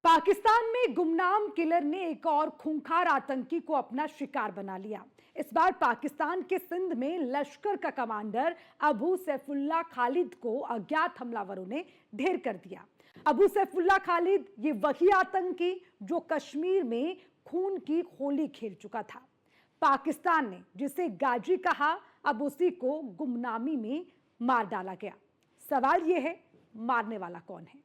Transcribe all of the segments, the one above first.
पाकिस्तान में गुमनाम किलर ने एक और खूंखार आतंकी को अपना शिकार बना लिया। इस बार पाकिस्तान के सिंध में लश्कर का कमांडर अबू सैफुल्लाह खालिद को अज्ञात हमलावरों ने ढेर कर दिया। अबू सैफुल्लाह खालिद ये वही आतंकी जो कश्मीर में खून की होली खेल चुका था। पाकिस्तान ने जिसे गाजी कहा, अब उसी को गुमनामी में मार डाला गया। सवाल यह है, मारने वाला कौन है?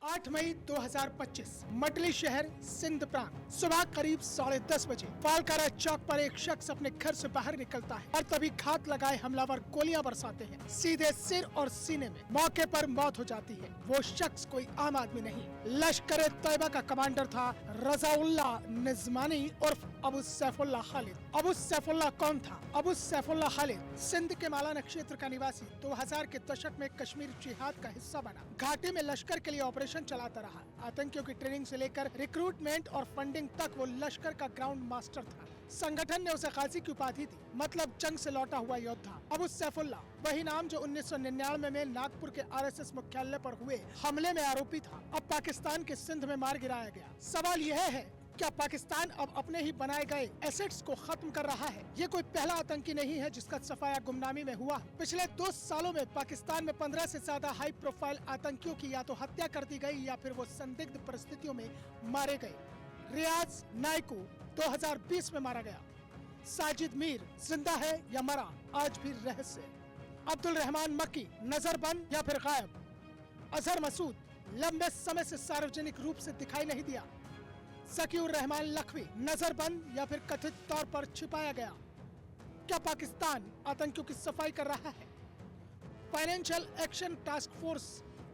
8 मई 2025 मटली शहर सिंध प्रांत सुबह करीब 10:30 बजे फालकारा चौक पर एक शख्स अपने घर से बाहर निकलता है और तभी घात लगाए हमलावर गोलियां बरसाते हैं सीधे सिर और सीने में। मौके पर मौत हो जाती है। वो शख्स कोई आम आदमी नहीं, लश्कर तैयबा का कमांडर था रजाउल्लाह निज़मानी उर्फ अबू सैफुल्लाह खालिद। अबू सैफुल्लाह कौन था? अबू सैफुल्लाह खालिद सिंध के मालाना क्षेत्र का निवासी 2000 के दशक में कश्मीर जिहाद का हिस्सा बना। घाटी में लश्कर के लिए ऑपरेशन चलाता रहा। आतंकियों की ट्रेनिंग से लेकर रिक्रूटमेंट और फंडिंग तक वो लश्कर का ग्राउंड मास्टर था। संगठन ने उसे गाजी की उपाधि दी, मतलब जंग से लौटा हुआ योद्धा। अबू सैफुल्लाह वही नाम जो 1999 में नागपुर के RSS मुख्यालय पर हुए हमले में आरोपी था, अब पाकिस्तान के सिंध में मार गिराया गया। सवाल यह है, क्या पाकिस्तान अब अपने ही बनाए गए एसेट्स को खत्म कर रहा है? ये कोई पहला आतंकी नहीं है जिसका सफाया गुमनामी में हुआ। पिछले 2 सालों में पाकिस्तान में 15 से ज्यादा हाई प्रोफाइल आतंकियों की या तो हत्या कर दी गई या फिर वो संदिग्ध परिस्थितियों में मारे गए। रियाज नाइकू 2020 में मारा गया। साजिद मीर जिंदा है या मरा, आज भी रहस्य। अब्दुल रहमान मक्की नजरबंद या फिर गायब। अजहर मसूद लंबे समय से सार्वजनिक रूप से दिखाई नहीं दिया। ज़कीउर रहमान लखवी नजरबंद या फिर कथित तौर पर छिपाया गया। क्या पाकिस्तान आतंकियों की सफाई कर रहा है? फाइनेंशियल एक्शन टास्क फोर्स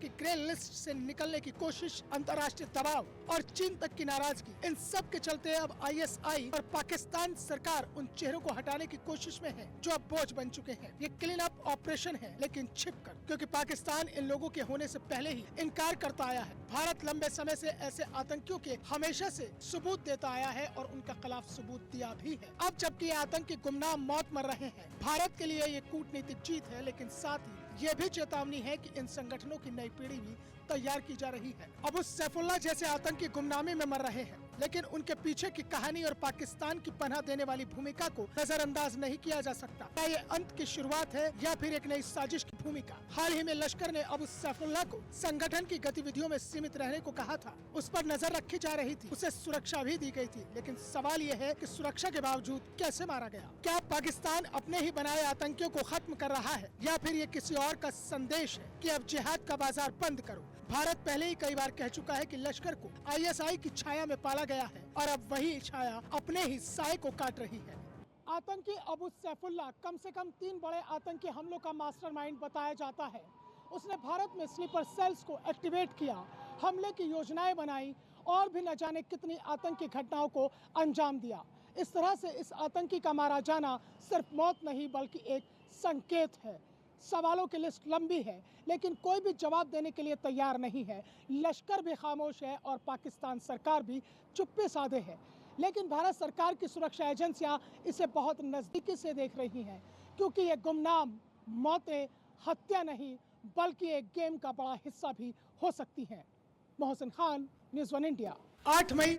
की ग्रे लिस्ट से निकलने की कोशिश, अंतर्राष्ट्रीय दबाव और चीन तक की नाराजगी, इन सब के चलते अब ISI और पाकिस्तान सरकार उन चेहरों को हटाने की कोशिश में है जो अब बोझ बन चुके हैं। ये क्लीन अप ऑपरेशन है, लेकिन छिपकर, क्योंकि पाकिस्तान इन लोगों के होने से पहले ही इनकार करता आया है। भारत लंबे समय से ऐसे आतंकियों के हमेशा से सबूत देता आया है और उनका खिलाफ सबूत दिया भी है। अब जबकि ये आतंकी गुमनाम मौत मर रहे हैं, भारत के लिए ये कूटनीतिक जीत है, लेकिन साथ ही ये भी चेतावनी है कि इन संगठनों की नई पीढ़ी भी तैयार की जा रही है। अबू सैफुल्लाह जैसे आतंकी गुमनामी में मर रहे हैं, लेकिन उनके पीछे की कहानी और पाकिस्तान की पनाह देने वाली भूमिका को नजरअंदाज नहीं किया जा सकता। क्या ये अंत की शुरुआत है या फिर एक नई साजिश की भूमिका? हाल ही में लश्कर ने अबू सैफुल्लाह को संगठन की गतिविधियों में सीमित रहने को कहा था। उस पर नजर रखी जा रही थी, उसे सुरक्षा भी दी गई थी, लेकिन सवाल ये है कि सुरक्षा के बावजूद कैसे मारा गया? क्या पाकिस्तान अपने ही बनाए आतंकियों को खत्म कर रहा है या फिर ये किसी और का संदेश है कि अब जिहाद का बाजार बंद करो? भारत पहले ही कई बार कह चुका है कि लश्कर को ISI की छाया में पाला गया है और अब वही छाया अपने ही साए को काट रही है। आतंकी अबू सैफुल्लाह कम से कम 3 बड़े आतंकी हमलों का मास्टरमाइंड बताया जाता है। उसने भारत में स्लीपर सेल्स को एक्टिवेट किया, हमले की योजनाएं बनाई और भी न जाने कितनी आतंकी घटनाओं को अंजाम दिया। इस तरह से इस आतंकी का मारा जाना सिर्फ मौत नहीं बल्कि एक संकेत है। सवालों की लिस्ट लंबी है, लेकिन कोई भी जवाब देने के लिए तैयार नहीं है। लश्कर भी खामोश है और पाकिस्तान सरकार भी चुप्पी साधे है। लेकिन भारत सरकार की सुरक्षा एजेंसियां इसे बहुत नज़दीकी से देख रही हैं, क्योंकि ये गुमनाम मौतें हत्या नहीं बल्कि एक गेम का बड़ा हिस्सा भी हो सकती हैं। Mohsin Khan, news 1 India. 8 मई